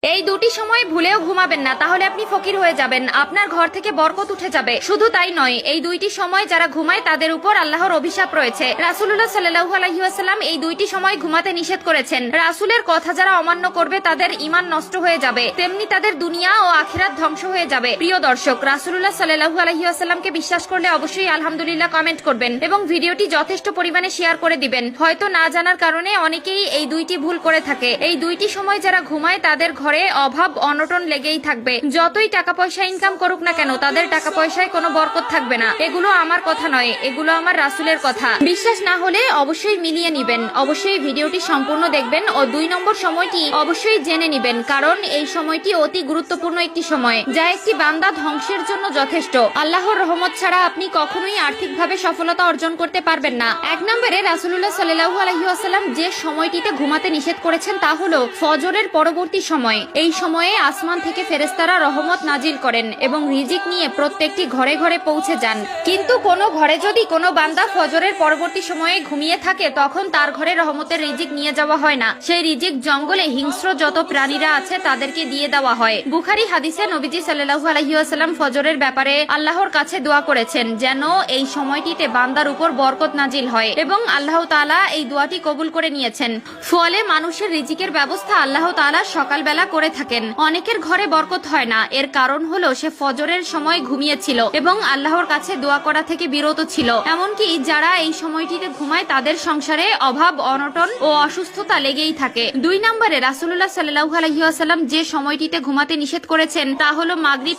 এই দুটি সময় ভুলেও ঘুমাবেন না, তাহলে আপনি ফকির হয়ে যাবেন, আপনার ঘর থেকে বরকত উঠে যাবে। শুধু তাই নয়, এই দুইটি সময় যারা ঘুমায় তাদের উপর আল্লাহর অভিশাপ রয়েছে। রাসূলুল্লাহ সাল্লাল্লাহু আলাইহি ওয়াসাল্লাম এই দুইটি সময় ঘুমাতে নিষেধ করেছেন। রাসূলের কথা যারা অমান্য করবে তাদের ঈমান নষ্ট হয়ে যাবে, তেমনি তাদের দুনিয়া ও আখিরাত ধ্বংস হয়ে যাবে। প্রিয় দর্শক, রাসূলুল্লাহ সাল্লাল্লাহু আলাইহি ওয়াসাল্লামকে বিশ্বাস করলে অবশ্যই আলহামদুলিল্লাহ কমেন্ট করবেন এবং ভিডিওটি যথেষ্ট পরিমাণে শেয়ার করে দিবেন। হয়তো না জানার কারণে অনেকেই এই দুইটি ভুল করে থাকে। এই দুইটি সময় যারা ঘুমায় তাদের ঘরে অভাব অনটন লেগেই থাকবে। যতই টাকা পয়সা ইনকাম করুক না কেন, তাদের টাকা পয়সায় কোনো বরকত থাকবে না। এগুলো আমার কথা নয়, এগুলো আমার রাসূলের কথা। বিশ্বাস না হলে অবশ্যই মিলিয়ে নিবেন, অবশ্যই ভিডিওটি সম্পূর্ণ দেখবেন ও 2 নম্বর সময়টি অবশ্যই জেনে নিবেন, কারণ এই সময়টি অতি গুরুত্বপূর্ণ একটি সময়, যা একটি বান্দা ধ্বংসের জন্য যথেষ্ট। আল্লাহর রহমত ছাড়া আপনি কখনোই আর্থিকভাবে সফলতা অর্জন করতে পারবেন না। 1 নম্বরে রাসূলুল্লাহ সাল্লাল্লাহু আলাইহি ওয়াসাল্লাম যে সময়টিতে ঘুমাতে নিষেধ করেছেন তা হলো ফজরের পরবর্তী সময়। এই সময়ে আসমান থেকে ফেরেশতারা রহমত নাজিল করেন এবং রিজিক নিয়ে প্রত্যেকটি ঘরে ঘরে পৌঁছে যান। কিন্তু কোনো ঘরে যদি কোনো বান্দা ফজরের পরবর্তী সময়ে ঘুমিয়ে থাকে, তখন তার ঘরে রহমতের রিজিক নিয়ে যাওয়া হয় না। সেই রিজিক জঙ্গলে হিংস্র যত প্রাণীরা আছে তাদেরকে দিয়ে দেওয়া হয়। বুখারী হাদিসে নবীজি সাল্লাল্লাহু আলাইহি ওয়াসাল্লাম ফজরের ব্যাপারে আল্লাহর কাছে দোয়া করেছেন যেন এই সময়টিতে বান্দার উপর বরকত নাজিল হয়, এবং আল্লাহ তাআলা এই দোয়াটি কবুল করে নিয়েছেন। ফলে মানুষের রিজিকের ব্যবস্থা আল্লাহ তাআলা সকালবেলা করে থাকেন। অনেকের ঘরে বরকত হয় না, এর কারণ হলো সে ফজরের সময় ঘুমিয়েছিল এবং আল্লাহর কাছে দোয়া করা থেকে বিরত ছিল। এমনকি যারা এই সময়টিতে ঘুমায় তাদের সংসারে অভাব অনটন ও অসুস্থতা লেগেই থাকে। 2 নম্বরে রাসূলুল্লাহ সাল্লাল্লাহু আলাইহি ওয়াসাল্লাম যে সময়টিতে ঘুমাতে নিষেধ করেছেন তা হলো মাগরিব